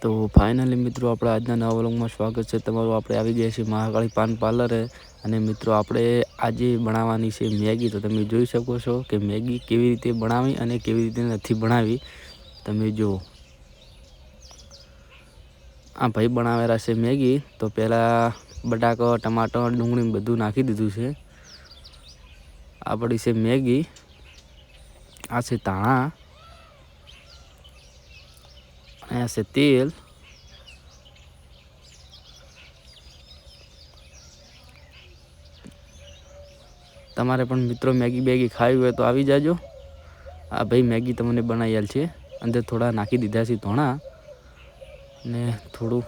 તો ફાઇનલી મિત્રો આપણે આજના નવા વ્લોગમાં સ્વાગત છે તમારું। આપણે આવી ગયા છીએ મહાકાળી પાન પાર્લરે અને મિત્રો આપણે આજે બનાવવાની છે મેગી। તો તમે જોઈ શકો છો કે મેગી કેવી રીતે બનાવી અને કેવી રીતે નથી બનાવી। તમે જો આ ભાઈ બનાવેલા છે મેગી। તો પહેલાં બટાકો ટમાટર ડુંગળી બધું નાખી દીધું છે। આ પડી છે મેગી, આ છે ધાણા, અહીંયા છે તેલ, તમારે પણ મિત્રો મેગી બેગી ખાવી હોય તો આવી જાજો। આ ભાઈ મેગી તમને બનાવી આલ છે। અંદર થોડા નાખી દીધા છે ધોણા ને થોડું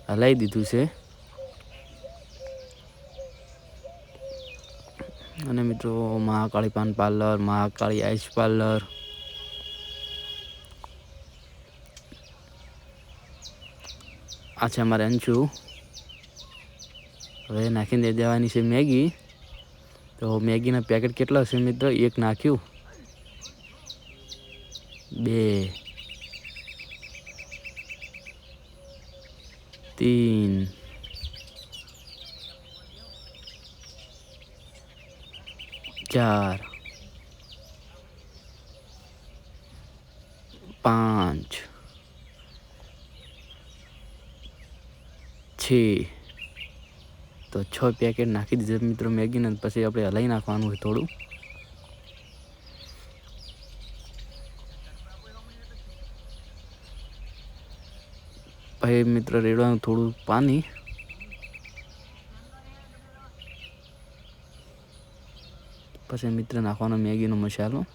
હલાવી દીધું છે। અને મિત્રો મહાકાળી પાન પાર્લર, મહાકાળી આઈસ પાર્લર, આ છે અમારે અંચુ। હવે નાખીને દઈ દેવાની છે મેગી। તો મેગીના પેકેટ કેટલા છે મિત્રો? એક નાખ્યું, 2, 3, 4, 5, 6, તો 6 પેકેટ નાખી દીધા મિત્રો મેગીને। પછી આપણે હલાવી નાખવાનું છે થોડું। પછી મિત્રો રેડવાનું થોડું પાણી, પછી મિત્ર નાખવાનો મેગીનો મસાલો,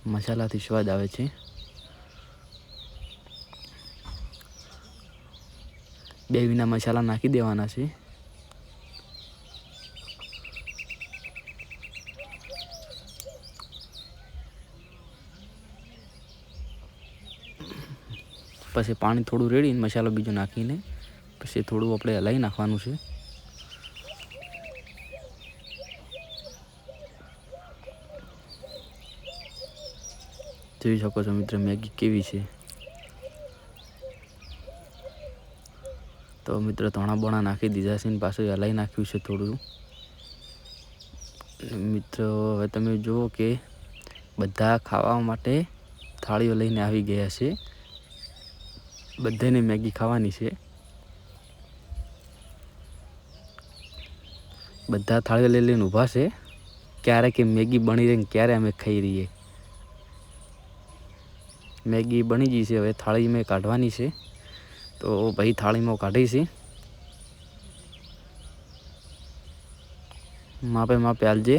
મસાલાથી સ્વાદ આવે છે। બે વિના મસાલા નાખી દેવાના છે। પછી પાણી થોડું રેડીને મસાલો બીજો નાખીને પછી થોડું આપણે હલાવી નાખવાનું છે। જોઈ શકો છો મિત્રો મેગી કેવી છે। તો મિત્રો ધાણા બોણા નાખી દીધા છે ને પાછું હલાવી નાખ્યું છે થોડું। મિત્રો હવે તમે જુઓ કે બધા ખાવા માટે થાળીઓ લઈને આવી ગયા છે। બધાને મેગી ખાવાની છે। બધા થાળીઓ લઈ લઈને ઊભા છે। ક્યારે કે મેગી બની રહી ને ક્યારે અમે ખાઈ રહીએ। મેગી બની ગઈ છે, હવે થાળી મેં કાઢવાની છે। તો ભાઈ થાળીમાં કાઢી છે। માપે માપે આલજે।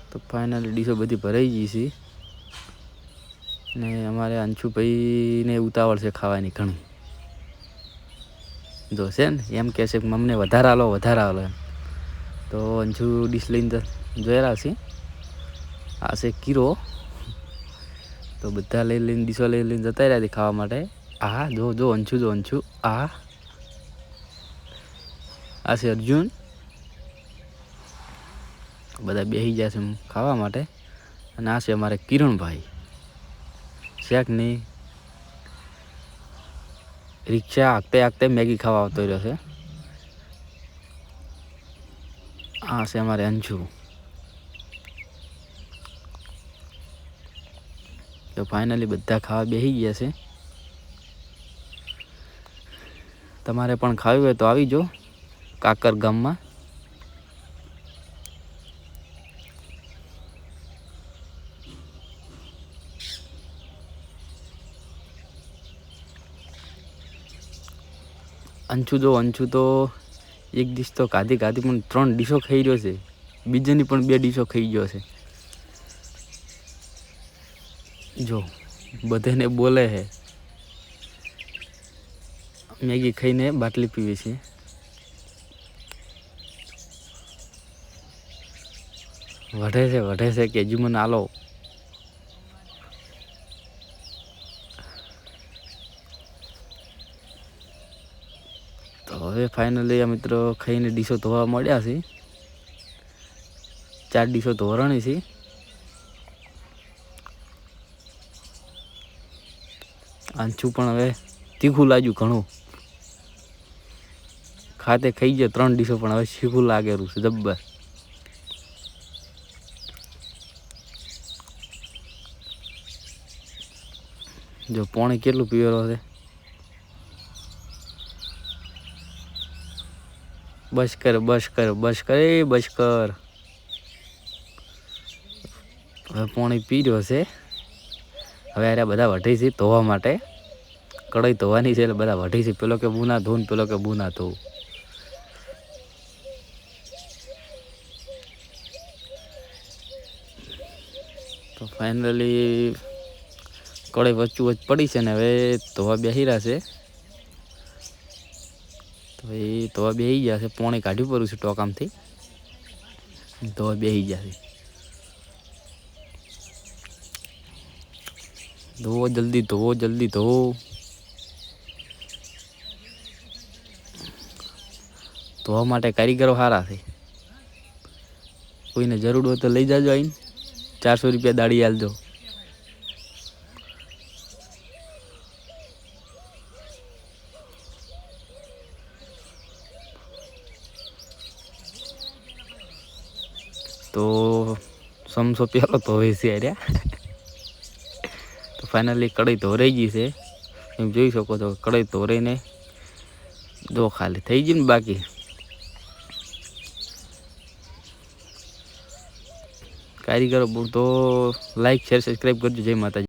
તો ફાઇનલી ડીશો બધી ભરાઈ ગઈ છે ને અમારે અંશુભાઈને ઉતાવળ છે ખાવાની ઘણી। જો છે ને એમ કહે છે કે અમને વધારે આલો વધારે આલો એમ। તો અંશુ ડીશ લઈને જોયેલા છે। આ છે કીરો। તો બધા લઈ લઈને ડીશો લઈ લઈને જતા રહ્યા ખાવા માટે। આ જો જો અંશુ જો અંશુ આ છે અર્જુન। બધા બેસી ગયા છે ખાવા માટે। અને આ છે અમારે કિરણભાઈ શેક નહીં રિક્ષા હાંકતે હાંકતે મેગી ખાવા આવતો રહ્યો છે। આ છે અમારે અંશુ। તો ફાઇનલી બધા ખાવા બેસી ગયા છે। તમારે પણ ખાવી હોય તો આવી જાઓ કાકર ગામમાં। અંશુ જો અંશુ તો એક ડીશ તો ખાધી પણ 3 ડીશો ખાઈ રહ્યો છે। બીજાની પણ 2 ડીશો ખાઈ ગયો છે। જો બધાને બોલે છે મેગી ખાઈને બાટલી પીવે છે। વઢે છે કે હજુ મને આલો। હવે ફાઇનલી આ મિત્રો ખાઈને ડીશો ધોવા મળ્યા છે. 4 ડીશો ધોરણી છે. આંચું પણ હવે તીખું લાગ્યું ઘણું. ખાતે ખાઈ ગયો 3 ડીશો પણ હવે તીખું લાગેલું છે જબ્બર. જો પાણી કેટલું પીવેલો છે. બસ કર બસ કર બસ કર બસ કર. હવે પાણી પી રહ્યો છે. હવે આ બધા વઢી છે ધોવા માટે. કઢાઈ ધોવાની છે એટલે બધા વઢી છે. પેલો કે બુના ધોન, પેલો કે બુના ધો. તો ફાઇનલી કઢાઈ વચ્ચું વચ્ચ પડી છે ને હવે ધોવા બેસી રહ્યા છે. તો એ ધોવા બેસી ગયા છે. પાણી કાઢ્યું પડ્યું છે ટોકામથી. ધોવા બેસી ગયા છે. ધોવો જલ્દી, ધોવો જલ્દી, ધોવો. ધોવા માટે કારીગરો સારા છે. કોઈને જરૂર હોય તો લઈ જાજો આવીને. 400 રૂપિયા દાડી આલજો. તો સમસો પેલો ધોવે છે અર્યા. તો ફાઇનલી કઢાઈ ધોરાઈ ગઈ છે. એમ જોઈ શકો છો કઢાઈ ધોરાઈને જો ખાલી થઈ ગઈ ને બાકી. કારીગરો તો લાઈક શેર સબસ્ક્રાઈબ કરજો. જય માતાજી.